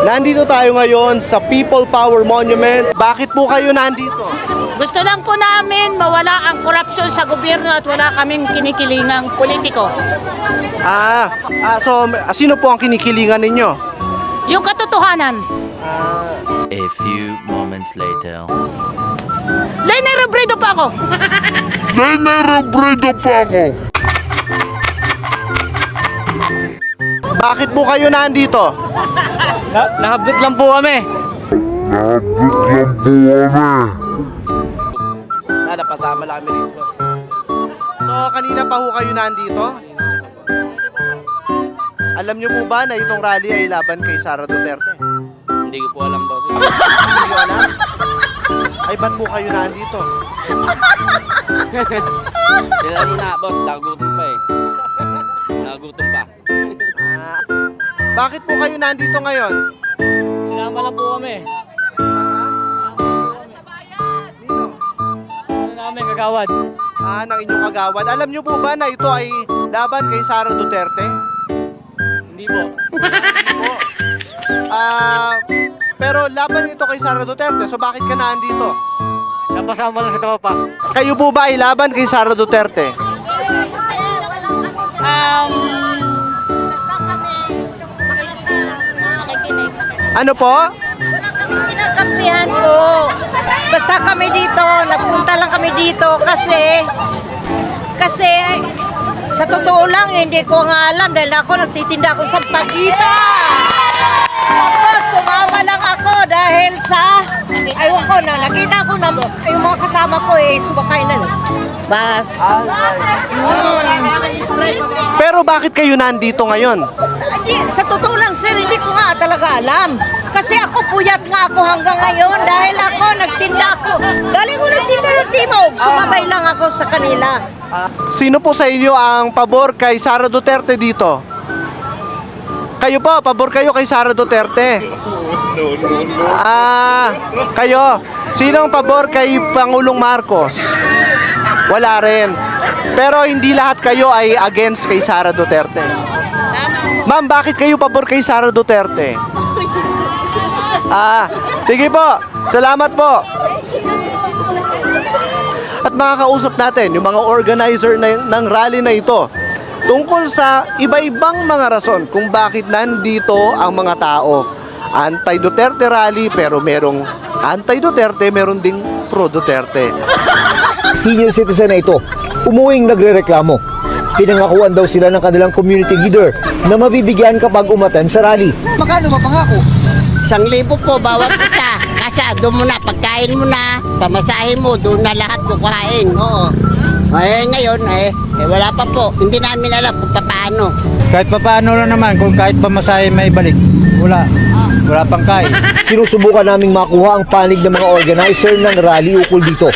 Nandito tayo ngayon sa People Power Monument. Bakit po kayo nandito? Gusto lang po namin mawala ang korupsyon sa gobyerno at wala kaming kinikilingang politiko. So sino po ang kinikilingan ninyo? Yung katotohanan. A few moments later. Lenny Robredo pa ako. Bakit po kayo nandito? Nakabit lang po kami. Napasama lang kami rito. So kanina pa ho kayo nandito? Alam niyo po ba na itong rally ay laban kay Sara Duterte? Hindi ko po alam, boss. Hindi niyo alam? Ay ba't po kayo nandito? Sila muna, boss. Nagutom pa eh. Nagutom pa. Bakit po kayo nandito ngayon? Sinama lang po kami. Ano namin, kagawad. Ng inyong kagawad. Alam niyo po ba na ito ay laban kay Sara Duterte? Hindi po. Pero laban ito kay Sara Duterte, so bakit ka nandito? Napasama lang sa tropa. Kayo po ba ay laban kay Sara Duterte? Ano po? Kinakampihan po. Basta kami dito, nagpunta lang kami dito kasi sa totoo lang hindi ko nga alam dahil ako nagtitinda ako sa pagita. Tapos sumama lang ako dahil sa ayun ko na nakita ko na yung mga kasama ko sumakay na bus. Pero bakit kayo nandito ngayon? Sa totoo lang sir, hindi ko nga talaga alam. Kasi ako puyat nga ako hanggang ngayon dahil ako nagtinda ako. Galing ko nagtinda ng timog. Sumabay lang ako sa kanila. Sino po sa inyo ang pabor kay Sara Duterte dito? Kayo po, pabor kayo kay Sara Duterte? Kayo. Sino ang pabor kay Pangulong Marcos? Wala rin. Pero hindi lahat kayo ay against kay Sara Duterte. Ma'am, bakit kayo pabor kay Sara Duterte? Sige po. Salamat po. At makakausap natin yung mga organizer ng rally na ito tungkol sa iba-ibang mga rason kung bakit nandito ang mga tao. Anti-Duterte rally pero merong anti-Duterte, meron ding pro-Duterte. Senior citizen na ito, umuwing nagrereklamo. Pinangakuan daw sila ng kanilang community leader na mabibigyan kapag umaten sa rally. Magkano ba pangako? 1,000 po bawat isa. Kasi doon mo na, pagkain mo na, pamasahe mo, doon na lahat kukain. Oo. Ngayon, wala pa po. Hindi namin alam kung paano. Kahit papaano lang naman, kung kahit pamasahe may balik, wala pang kain. Sinusubukan naming makuha ang panig ng mga organizer ng rally ukol dito.